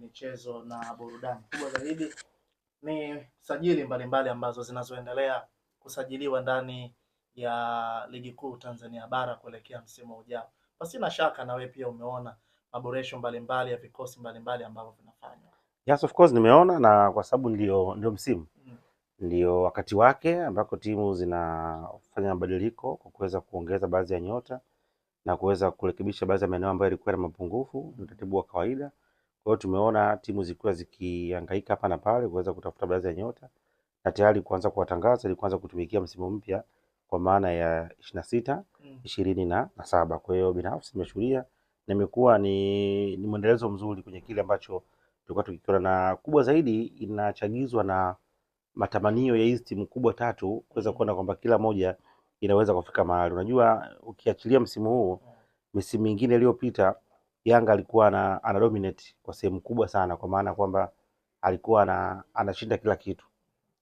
michezo na burudani. Kubwa zaidi ni sajili mbalimbali ambazo zinazoendelea kusajiliwa ndani ya ligi kuu Tanzania bara kuelekea msimu ujao. Pasina shaka na wewe pia umeona maboresho mbalimbali ya vikosi mbalimbali ambavyo vinafanywa. Yes, of course nimeona, na kwa sababu ndio msimu. Ndio wakati wake ambako timu zinafanya mabadiliko kwa kuweza kuongeza baadhi ya nyota na kuweza kurekebisha baadhi ya maeneo ambayo yalikuwa na mapungufu. Ni utaratibu wa kawaida. Kwa hiyo tumeona timu zikiwa zikihangaika hapa na pale kuweza kutafuta baadhi ya nyota na tayari kuanza kuwatangaza ili kuanza kutumikia msimu mpya kwa maana ya 26 27. Kwa hiyo binafsi nimeshuhudia na imekuwa ni mwendelezo mzuri kwenye kile ambacho tulikuwa tukikiona, na kubwa zaidi inachagizwa na matamanio ya hizi timu kubwa tatu kuweza kuona kwamba kila moja inaweza kufika mahali. Unajua, ukiachilia msimu huu, misimu mingine iliyopita Yanga alikuwa ana dominate kwa sehemu kubwa sana, kwa maana kwamba alikuwa anashinda kila kitu.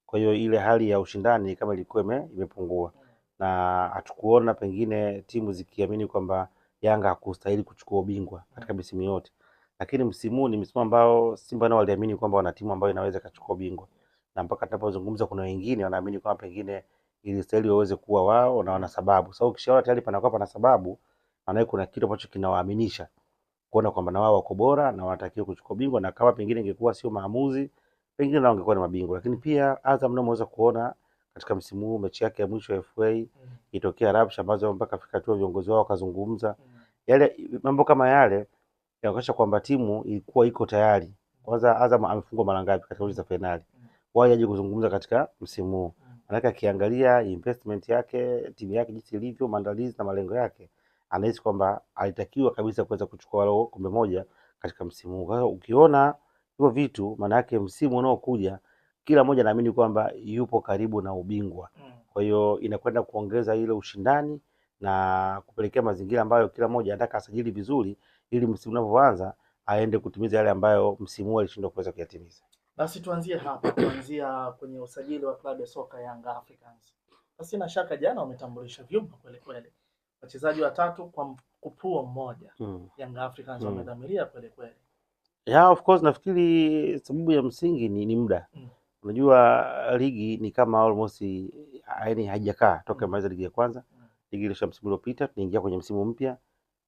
Kwa hiyo ile hali ya ushindani kama ilikuwa imepungua, na hatukuona pengine timu zikiamini kwamba Yanga hakustahili kuchukua ubingwa katika misimu yote. Lakini msimu ni msimu ambao Simba nao waliamini kwamba wana timu ambayo inaweza kuchukua ubingwa, na mpaka tunapozungumza kuna wengine wanaamini kwamba pengine ilistahili waweze kuwa wao na wana sababu. Sababu ukishaona tayari panakuwa pana sababu, maana kuna kitu ambacho kinawaaminisha kuona kwamba na wao wako bora na wanatakiwa kuchukua ubingwa, na kama pengine ingekuwa sio maamuzi pengine nao wangekuwa ni mabingwa. Lakini pia Azam nao mweza kuona katika msimu huu mechi yake ya mwisho ya FA itokea rabsha ambazo mpaka fika tu viongozi wao wakazungumza. Yale mambo kama yale yanaonyesha kwamba timu ilikuwa iko tayari. Kwanza Azam amefungwa mara ngapi katika mechi za finali? Wao yaje kuzungumza katika msimu huu. Maana akiangalia investment yake, timu yake jinsi ilivyo, maandalizi na malengo yake, anahisi kwamba alitakiwa kabisa kuweza kuchukua leo kombe moja katika msimu huu. Kwa hiyo ukiona hivyo vitu, maana yake msimu unaokuja kila mmoja anaamini kwamba yupo karibu na ubingwa. Kwa hiyo inakwenda kuongeza ile ushindani na kupelekea mazingira ambayo kila mmoja anataka asajili vizuri ili msimu unapoanza aende kutimiza yale ambayo msimu huu alishindwa kuweza kuyatimiza. Basi tuanzie hapa, kuanzia kwenye usajili wa klabu ya soka Young Africans. Basi na shaka jana wametambulisha vyumba kweli. Wachezaji watatu kwa kupuo mmoja. Young Africans wamedhamiria kweli. Yeah, of course nafikiri sababu ya msingi ni muda. Unajua ligi ni kama almost yaani haijakaa toka mwanzo ligi ya kwanza. Ligi ile msimu uliopita, tunaingia kwenye msimu mpya.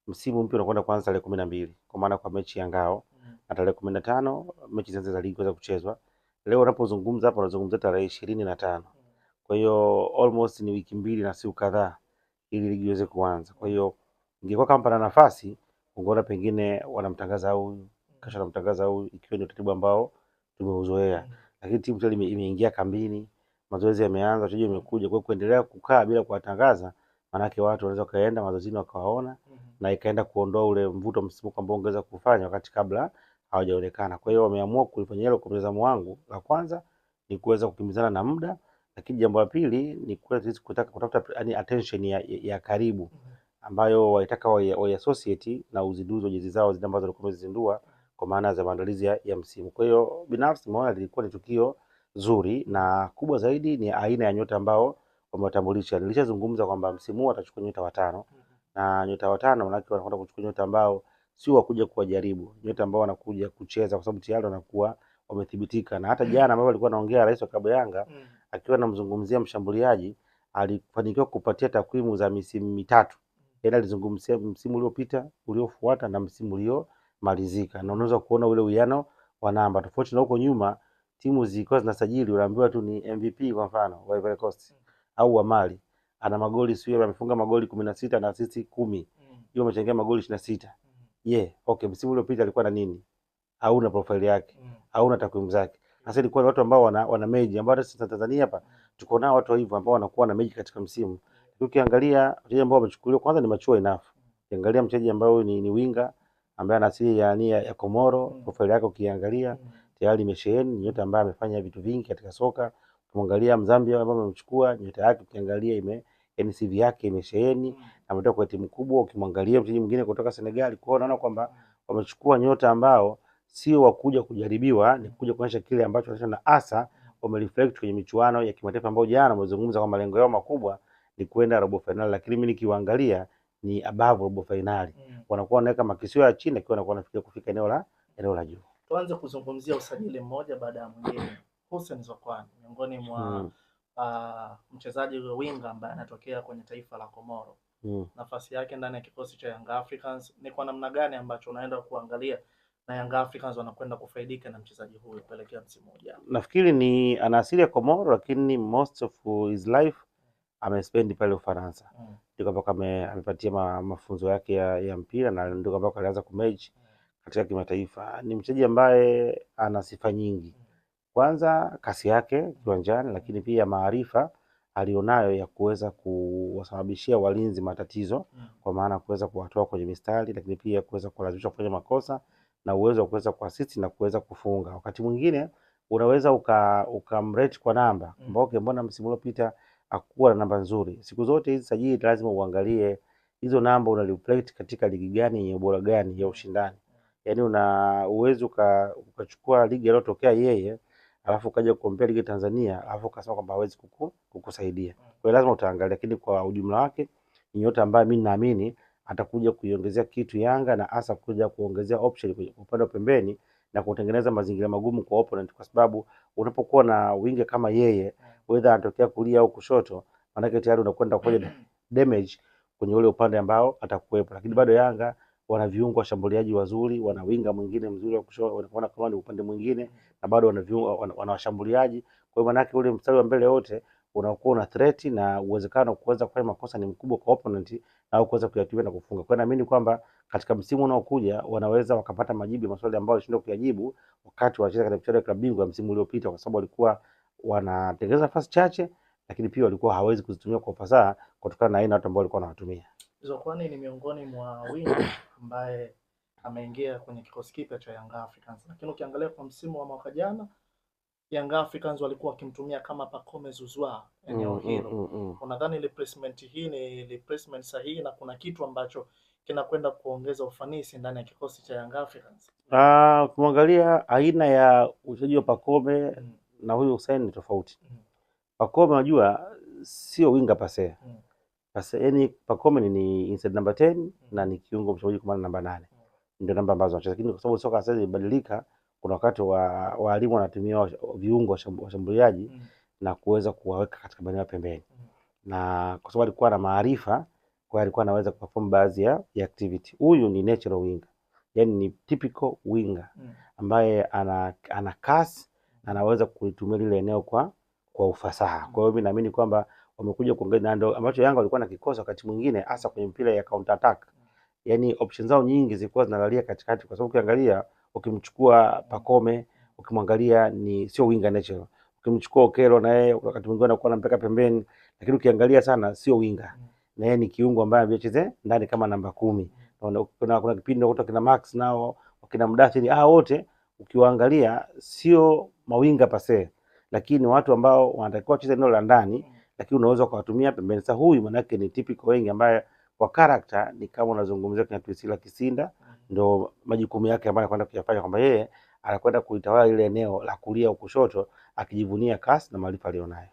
Msimu mpya unakwenda kuanza tarehe 12 kwa maana kwa mechi ya ngao, na tarehe 15 mechi za ligi kuweza kuchezwa. Leo unapozungumza hapa unazungumza tarehe 25. Kwa hiyo almost ni wiki mbili na siku kadhaa ili ligi iweze kuanza. Kwa hiyo ingekuwa kama pana nafasi ungeona pengine wanamtangaza au kesho wanamtangaza au, ikiwa ni utaratibu ambao tumeuzoea. Lakini timu tayari imeingia kambini, mazoezi yameanza, wachezaji wamekuja. Kwa kuendelea kukaa bila kuwatangaza, maana yake watu wanaweza kaenda mazoezini wakawaona na ikaenda kuondoa ule mvuto msimuko ambao ungeweza kufanya wakati kabla hawajaonekana. Kwa hiyo wameamua kulifanya hilo. Kwa mtazamo wangu, la kwanza ni kuweza kukimbizana na muda, lakini jambo la pili ni kutaka kutafuta attention ya karibu ambayo waitaka wa associate na uzinduzi wa jezi zao zile ambazo walikuwa wamezindua kwa maana za maandalizi ya msimu. Kwa hiyo binafsi naona lilikuwa ni tukio zuri, na kubwa zaidi ni aina ya nyota ambao wamewatambulisha. Nilishazungumza kwamba msimu huu atachukua nyota watano, na nyota watano wanake wanakwenda kuchukua nyota ambao sio wakuja kuwajaribu, nyota ambao wanakuja kucheza kwa sababu tayari wanakuwa wamethibitika. Na hata jana ambao alikuwa anaongea rais wa klabu Yanga akiwa anamzungumzia mshambuliaji, alifanikiwa kupatia takwimu za misimu mitatu. Yeye alizungumzia msimu uliopita, uliofuata na msimu uliomalizika, na unaweza kuona ule uwiano wa namba tofauti na huko nyuma timu zilikuwa zinasajili unaambiwa tu ni MVP kwa mfano wa Ivory Coast au wa Mali ana magoli sio, amefunga magoli 16 na assist 10, hiyo amechangia magoli 26. Okay, msimu uliopita alikuwa na nini? Hauna profile yake, hauna takwimu zake. Sasa ilikuwa watu ambao wana meji ambao hata sisi Tanzania hapa tuko nao watu hivyo ambao wanakuwa na meji katika msimu. Ukiangalia wachezaji ambao wamechukuliwa kwanza ni mature enough. Ukiangalia mchezaji ambao ni winga ambaye ana asili ya Komoro, profile yake ukiangalia tayari imesheheni, nyota ambaye amefanya vitu vingi katika soka. Ukimwangalia Mzambia ambao amemchukua, nyota yake ukiangalia CV yake imesheheni, ametoka kwa timu kubwa. Ukimwangalia mchezaji mwingine kutoka Senegal, kwa unaona kwamba wamechukua nyota ambao sio wakuja kujaribiwa, ni kuja kuonyesha kile ambacho wanasema na asa wamereflect kwenye michuano ya kimataifa ambayo jana wamezungumza kwamba malengo yao makubwa ni kwenda robo finali, lakini mimi nikiwaangalia ni above robo finali. Wanakuwa wanaweka makisio ya chini, akiwa wanakuwa wanafikia kufika eneo la juu. tuanze kuzungumzia usajili mmoja baada ya mwingine. Hussein Zakwani miongoni mwa mchezaji wa winga ambaye anatokea kwenye taifa la Komoro. Nafasi yake ndani ya kikosi cha Young Africans ni kwa namna gani ambacho unaenda kuangalia na Young Africans wanakwenda kufaidika na mchezaji huyu kuelekea msimu ujao? Nafikiri ni ana asili ya Komoro, lakini most of his life amespend pale Ufaransa. Ndio ambako amepatia mafunzo yake ya mpira na ndio ambako alianza kumeji katika kimataifa. Ni mchezaji ambaye ana sifa nyingi. Kwanza kasi yake kiwanjani, lakini pia maarifa alionayo ya kuweza kuwasababishia walinzi matatizo, kwa maana kuweza kuwatoa kwenye mistari, lakini pia kuweza kulazimisha kufanya makosa na uwezo wa kuweza kuassist na kuweza kufunga. Wakati mwingine unaweza ukamrate kwa namba. Mboke mbona msimu uliopita hakuwa na namba nzuri. Siku zote hizi sajili lazima uangalie hizo namba unareflect katika ligi gani yenye ubora gani ya ushindani. Yaani una uwezo ukachukua ligi aliyotokea yeye alafu ukaja kukompea ligi Tanzania alafu ukasema kwamba hawezi kukusaidia. Kwa hiyo lazima utaangalia, lakini kwa ujumla wake ni nyota ambaye mimi naamini atakuja kuiongezea kitu Yanga na hasa kuja kuongezea option kwa upande wa pembeni na kutengeneza mazingira magumu kwa opponent, kwa sababu unapokuwa na winga kama yeye whether anatokea kulia au kushoto, maana tayari unakwenda kufanya damage kwenye ule upande ambao atakuwepo. Lakini bado Yanga wana viungo washambuliaji wazuri, wana winga mwingine mzuri wa kushoto, wanaona kama ni upande mwingine, na bado wana viungo, wana washambuliaji. Kwa hiyo maana yake ule mstari wa mbele wote unakuwa una threat na uwezekano wa kuweza kufanya makosa ni mkubwa kwa opponent au kuweza kuyatumia na kufunga. Kwa hiyo naamini kwamba katika msimu unaokuja wanaweza wakapata majibu ya maswali ambayo walishindwa kuyajibu wakati wanacheza katika mchezo wa klabu bingwa msimu uliopita, kwa sababu walikuwa wanatengeneza nafasi chache, lakini pia walikuwa hawezi kuzitumia kwa ufasaha kutokana na aina watu ambao walikuwa wanawatumia. Zakwani ni miongoni mwa winga ambaye ameingia kwenye kikosi kipya cha Young Africans, lakini ukiangalia kwa msimu wa mwaka jana Young Africans walikuwa wakimtumia kama Pacome Zouzoua eneo hilo. Unadhani replacement hii ni replacement sahihi na kuna kitu ambacho kinakwenda kuongeza ufanisi ndani ya kikosi cha Young Africans? Ukimwangalia aina ya uchezaji wa Pacome na huyu Hussein ni tofauti. Pacome unajua sio winga pase. Yaani Pacome ni inside number 10 na ni kiungo mshambuliaji kwa maana namba 8. Ndio namba ambazo anacheza. Lakini kwa sababu soka sasa imebadilika, kuna wakati walimu wanatumia viungo washambuliaji na kuweza kuwaweka katika maeneo ya pembeni. Na kwa sababu alikuwa na maarifa, kwa alikuwa anaweza kuperform baadhi ya activity. Huyu ni natural winger. Yaani ni typical winger ambaye ana kasi, anaweza kulitumia lile eneo kwa ufasaha. Kwa hiyo mimi naamini kwamba wamekuja kuongeza ndio ambacho Yanga walikuwa na kikosa wakati mwingine hasa kwenye mpira ya counter attack. Yaani options zao nyingi zilikuwa zinalalia katikati, kwa sababu ukiangalia ukimchukua Pacome, ukimwangalia ni sio winga natural. Ukimchukua Okelo na yeye wakati mwingine anakuwa anampeka pembeni, lakini ukiangalia sana sio winga. Na yeye ni kiungo ambaye anacheza ndani kama namba 10. Kuna kipindi kutoka kina Max nao wakina Mdathiri wote ukiwaangalia sio mawinga pase, lakini watu ambao wanatakiwa kucheza eneo la ndani, lakini unaweza kuwatumia pembeni. Sasa huyu maana yake ni typical wengi ambaye kwa character ni kama unazungumzia kina Twisila Kisinda, ndio majukumu yake ambayo anakwenda kuyafanya, kwamba yeye anakwenda kuitawala ile eneo la kulia au kushoto akijivunia kasi na maarifa alionayo.